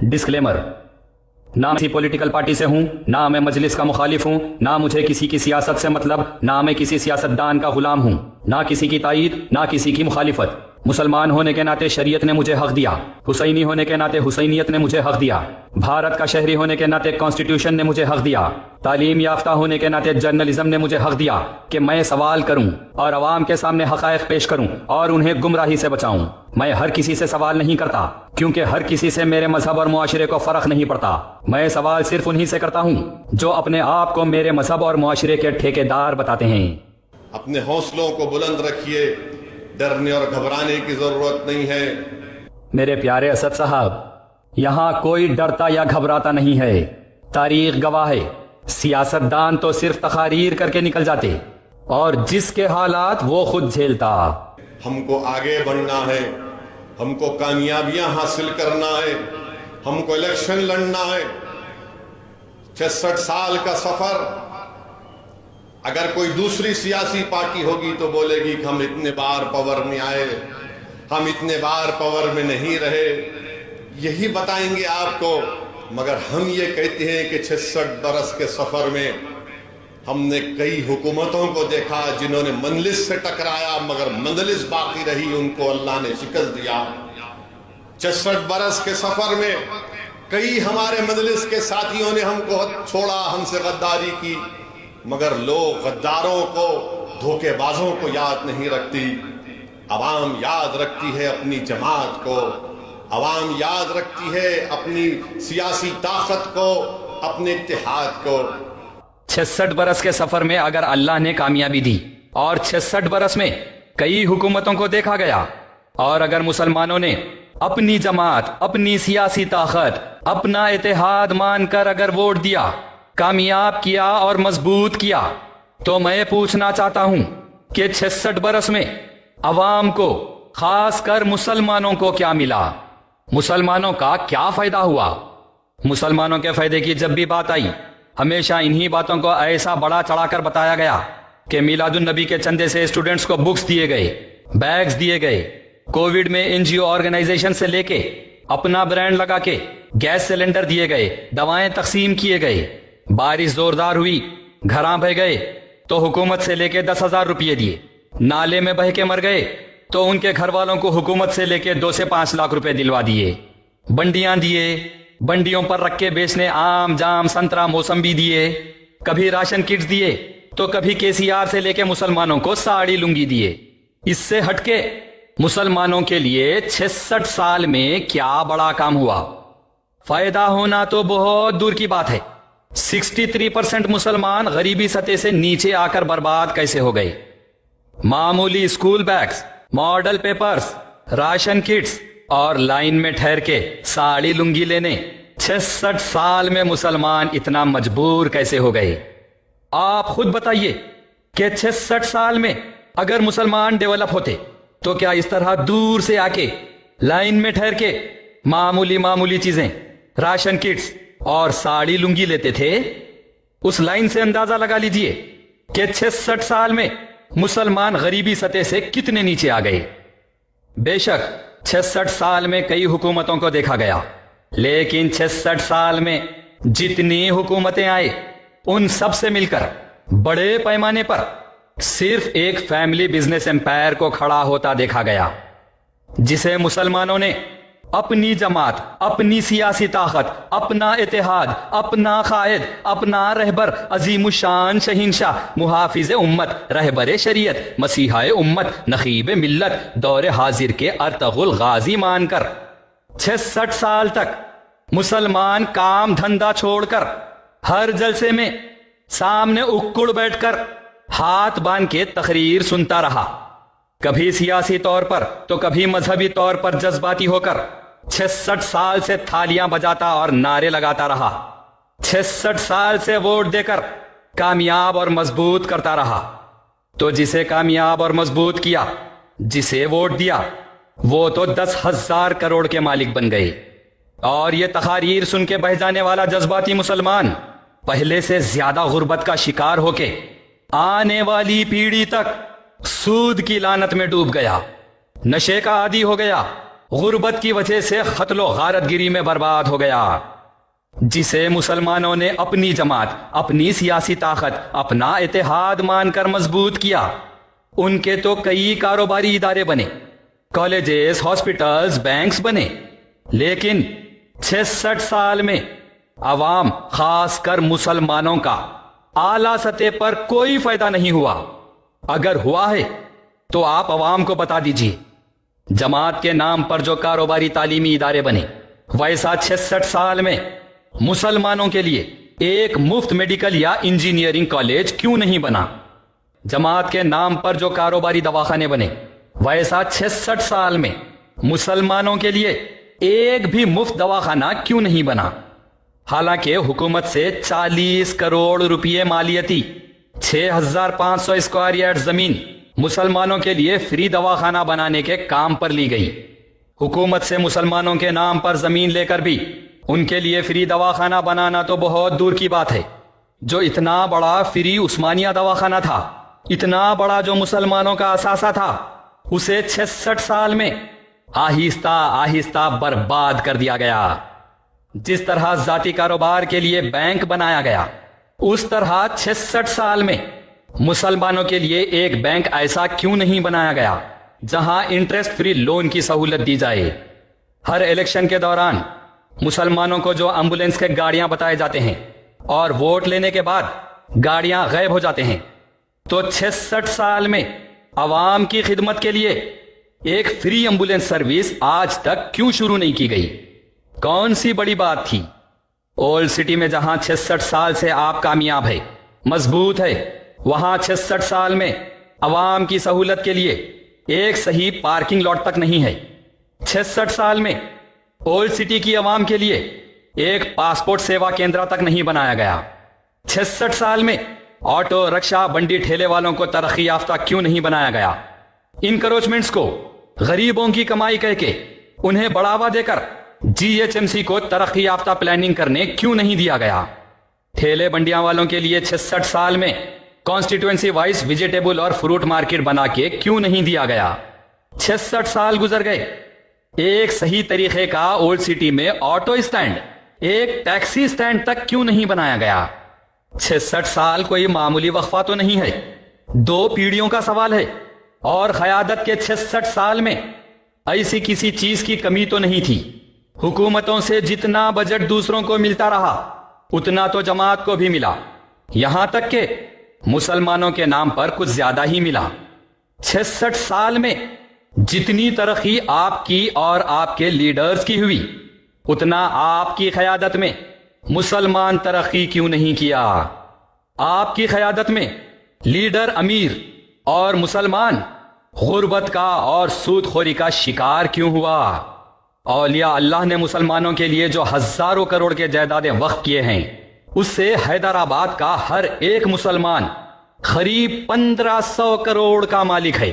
Disclaimer, ना किसी political party से हूं, ना मैं मजलिस का मुखालिफ हूं, ना मुझे किसी की सियासत से मतलब, ना मैं किसी सियासतदान का गुलाम हूं, ना किसी की तायीद, ना किसी की मुखालिफत। मुसलमान होने के नाते शरीयत ने मुझे हक दिया, हुसैनी होने के नाते हुसैनियत ने मुझे हक दिया, भारत का शहरी होने के नाते कॉन्स्टिट्यूशन ने मुझे हक दिया, तालीम याफ्ता होने के नाते जर्नलिज्म ने मुझे हक दिया कि मैं सवाल करूं और अवाम के सामने हकायक पेश करूं और उन्हें गुमराही से बचाऊं। मैं हर किसी से सवाल नहीं करता, क्योंकि हर किसी से मेरे मजहब और मुआशरे को फर्क नहीं पड़ता। मैं सवाल सिर्फ उन्हीं से करता हूं जो अपने आप को मेरे मजहब और मुआशरे के ठेकेदार बताते हैं। अपने हौसलों को बुलंद रखिए, डरने और घबराने की जरूरत नहीं है। मेरे प्यारे असद साहब, यहाँ कोई डरता या घबराता नहीं है। तारीख गवाह है, सियासतदान तो सिर्फ तकारीर करके निकल जाते और जिसके हालात वो खुद झेलता। हमको आगे बढ़ना है, हमको कामयाबियां हासिल करना है, हमको इलेक्शन लड़ना है। 66 साल का सफर, अगर कोई दूसरी सियासी पार्टी होगी तो बोलेगी कि हम इतने बार पावर में आए, हम इतने बार पावर में नहीं रहे, यही बताएंगे आपको। मगर हम ये कहते हैं कि 66 बरस के सफर में हमने कई हुकूमतों को देखा जिन्होंने मंजलिस से टकराया, मगर मंजलिस बाकी रही, उनको अल्लाह ने शिकस्त दिया। 66 बरस के सफर में कई हमारे मंजलिस के साथियों ने हमको छोड़ा, हमसे गद्दारी की, मगर लोग गद्दारों को, धोखेबाजों को याद नहीं रखती। अवाम याद रखती है अपनी जमात को, अवाम याद रखती है अपनी सियासी ताकत को, अपने इत्तेहाद को। 66 बरस के सफर में अगर अल्लाह ने कामयाबी दी और 66 बरस में कई हुकूमतों को देखा गया, और अगर मुसलमानों ने अपनी जमात, अपनी सियासी ताकत, अपना इत्तेहाद मानकर अगर वोट दिया, कामयाब किया और मजबूत किया, तो मैं पूछना चाहता हूं कि 66 बरस में अवाम को, खासकर मुसलमानों को क्या मिला? मुसलमानों का क्या फायदा हुआ? मुसलमानों के फायदे की जब भी बात आई, हमेशा इन्हीं बातों को ऐसा बड़ा चढ़ाकर बताया गया कि मिलादुन नबी के चंदे से स्टूडेंट्स को बुक्स दिए गए, बैग्स दिए गए, कोविड में एनजीओ ऑर्गेनाइजेशन से लेके अपना ब्रांड लगा के गैस सिलेंडर दिए गए, दवाएं तकसीम किए गए, बारिश जोरदार हुई, घरां बह गए तो हुकूमत से लेके 10,000 रुपये दिए, नाले में बह के मर गए तो उनके घर वालों को हुकूमत से लेके 2 से 5 लाख रुपए दिलवा दिए, बंडियां दिए, बंडियों पर रख के बेचने आम, जाम, संतरा, मौसम्बी दिए, कभी राशन किट्स दिए तो कभी केसीआर से लेके मुसलमानों को साड़ी लुंगी दिए। इससे हटके मुसलमानों के लिए 66 साल में क्या बड़ा काम हुआ? फायदा होना तो बहुत दूर की बात है। 63% मुसलमान गरीबी सतह से नीचे आकर बर्बाद कैसे हो गए? मामूली school bags, model papers, ration kits और लाइन में ठहर के साड़ी लुंगी लेने 66 साल में मुसलमान इतना मजबूर कैसे हो गए? आप खुद बताइए कि 66 साल में अगर मुसलमान डेवलप होते तो क्या इस तरह दूर से आके लाइन में ठहर के मामूली मामूली चीजें, राशन किट्स और साड़ी लुंगी लेते थे? उस लाइन से अंदाजा लगा लीजिए कि 66 साल में मुसलमान गरीबी सतह से कितने नीचे आ गए। बेशक 66 साल में कई हुकूमतों को देखा गया, लेकिन 66 साल में जितनी हुकूमतें आए उन सब से मिलकर बड़े पैमाने पर सिर्फ एक फैमिली बिजनेस एम्पायर को खड़ा होता देखा गया, जिसे मुसलमानों ने अपनी जमात, अपनी सियासी ताकत, अपना इत्तेहाद, अपना कायद, अपना रहबर, अजीमुशान शहीनशाह, मुहाफिज उम्मत, रहबर शरीयत, मसीहा उम्मत, नखीब मिल्लत, दौरे हाजिर के अर्तगुल गाजी मानकर 66 साल तक मुसलमान काम धंधा छोड़कर हर जलसे में सामने उक्कुड़ बैठकर हाथ बांध के तकरीर सुनता रहा। कभी सियासी तौर पर तो कभी मजहबी तौर पर जज्बाती होकर 66 साल से थालियां बजाता और नारे लगाता रहा। 66 साल से वोट देकर कामयाब और मजबूत करता रहा। तो जिसे कामयाब और मजबूत किया, जिसे वोट दिया, वो तो 10,000 करोड़ के मालिक बन गए। और ये तकारीर सुन के बह जाने वाला जज्बाती मुसलमान पहले से ज्यादा गुर्बत का शिकार होके आने वाली पीढ़ी तक सूद की लानत में डूब गया, नशे का आदी हो गया, غربت کی وجہ سے قتل و غارت گری میں برباد ہو گیا، جسے مسلمانوں نے اپنی جماعت، اپنی سیاسی طاقت، اپنا اتحاد مان کر مضبوط کیا۔ ان کے تو کئی کاروباری ادارے بنے، کالجز، ہاسپٹلز، بینکس بنے، لیکن 66 سال میں عوام، خاص کر مسلمانوں کا اعلیٰ سطح پر کوئی فائدہ نہیں ہوا۔ اگر ہوا ہے تو آپ عوام کو بتا دیجیے۔ جماعت کے نام پر جو کاروباری تعلیمی ادارے بنے، ویسا 66 سال میں مسلمانوں کے لیے ایک مفت میڈیکل یا انجینئرنگ کالج کیوں نہیں بنا؟ جماعت کے نام پر جو کاروباری دواخانے بنے، ویسا 66 سال میں مسلمانوں کے لیے ایک بھی مفت دواخانہ کیوں نہیں بنا؟ حالانکہ حکومت سے 40 کروڑ روپے مالیتی، 6500 اسکوائر یارڈ زمین مسلمانوں کے لیے فری دواخانہ بنانے کے کام پر لی گئی۔ حکومت سے مسلمانوں کے نام پر زمین لے کر بھی ان کے لیے فری دواخانہ بنانا تو بہت دور کی بات ہے۔ جو اتنا بڑا فری عثمانیہ دواخانہ تھا، اتنا بڑا جو مسلمانوں کا اثاثہ تھا، اسے 66 سال میں آہستہ آہستہ برباد کر دیا گیا۔ جس طرح ذاتی کاروبار کے لیے بینک بنایا گیا، اس طرح 66 سال میں مسلمانوں کے لیے ایک بینک ایسا کیوں نہیں بنایا گیا جہاں انٹرسٹ فری لون کی سہولت دی جائے؟ ہر الیکشن کے دوران مسلمانوں کو جو ایمبولینس کے گاڑیاں بتائے جاتے ہیں اور ووٹ لینے کے بعد گاڑیاں غائب ہو جاتے ہیں، تو 66 سال میں عوام کی خدمت کے لیے ایک فری ایمبولینس سروس آج تک کیوں شروع نہیں کی گئی؟ کون سی بڑی بات تھی؟ اولڈ سٹی میں جہاں 66 سال سے آپ کامیاب ہے، مضبوط ہے، وہاں 66 سال میں عوام کی سہولت کے لیے ایک صحیح پارکنگ لاٹ تک نہیں ہے۔ 66 سال میں اولڈ سٹی کی عوام کے لیے ایک پاسپورٹ سیوا کیندرا تک نہیں بنایا گیا۔ 66 سال میں آٹو رکشہ بنڈی ٹھیلے والوں کو ترقی یافتہ کیوں نہیں بنایا گیا؟ انکروچمنٹس کو غریبوں کی کمائی کہہ کے انہیں بڑھاوا دے کر جی ایچ ایم سی کو ترقی یافتہ پلاننگ کرنے کیوں نہیں دیا گیا؟ ٹھیلے بنڈیاں والوں کے لیے 66 سال میں کانسٹیٹوئنسی وائز ویجیٹیبل اور فروٹ مارکیٹ بنا کے کیوں نہیں دیا گیا؟ 66 سال گزر گئے، ایک صحیح طریقے کا اولڈ سٹی میں آٹو اسٹینڈ، ایک ٹیکسی اسٹینڈ تک کیوں نہیں بنایا گیا؟ 66 سال کوئی معمولی وقفہ تو نہیں ہے، 2 پیڑھیوں کا سوال ہے، اور قیادت کے 66 سال میں ایسی کسی چیز کی کمی تو نہیں تھی۔ حکومتوں سے جتنا بجٹ دوسروں کو ملتا رہا، اتنا تو جماعت کو بھی ملا، یہاں تک کہ مسلمانوں کے نام پر کچھ زیادہ ہی ملا۔ 66 سال میں جتنی ترقی آپ کی اور آپ کے لیڈرز کی ہوئی، اتنا آپ کی قیادت میں مسلمان ترقی کیوں نہیں کیا؟ آپ کی قیادت میں لیڈر امیر اور مسلمان غربت کا اور سود خوری کا شکار کیوں ہوا؟ اولیاء اللہ نے مسلمانوں کے لیے جو ہزاروں کروڑ کے جائیدادیں وقف کیے ہیں، اس سے حیدرآباد کا ہر ایک مسلمان قریب 1500 کروڑ کا مالک ہے۔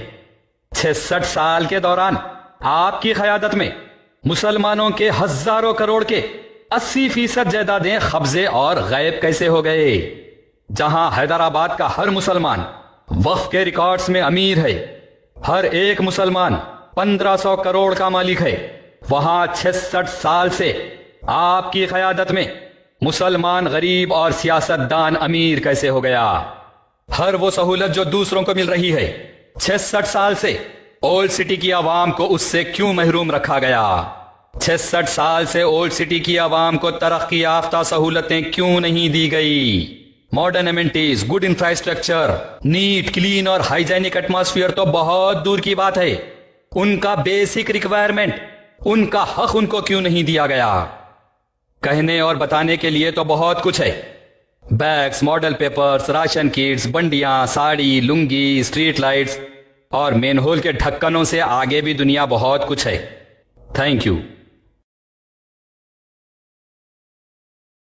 66 سال کے دوران آپ کی قیادت میں مسلمانوں کے ہزاروں کروڑ کے 80% جائیدادیں قبضے اور غائب کیسے ہو گئے؟ جہاں حیدرآباد کا ہر مسلمان وقف کے ریکارڈز میں امیر ہے، ہر ایک مسلمان 1500 کروڑ کا مالک ہے، وہاں 66 سال سے آپ کی قیادت میں مسلمان غریب اور سیاستدان امیر کیسے ہو گیا؟ ہر وہ سہولت جو دوسروں کو مل رہی ہے، 66 سال سے اولڈ سٹی کی عوام کو اس سے کیوں محروم رکھا گیا؟ 66 سال سے اولڈ سٹی کی عوام کو ترقی یافتہ سہولتیں کیوں نہیں دی گئی؟ Modern amenities, good infrastructure, neat, clean اور ہائیجینک ایٹماسفیئر تو بہت دور کی بات ہے، ان کا بیسک ریکوائرمنٹ، ان کا حق ان کو کیوں نہیں دیا گیا؟ کہنے اور بتانے کے لیے تو بہت کچھ ہے، bags, model papers, ration kits, بنڈیاں، ساڑی، لنگی، اسٹریٹ لائٹس اور مین ہول کے ڈھکنوں سے آگے بھی دنیا بہت کچھ ہے۔ Thank you.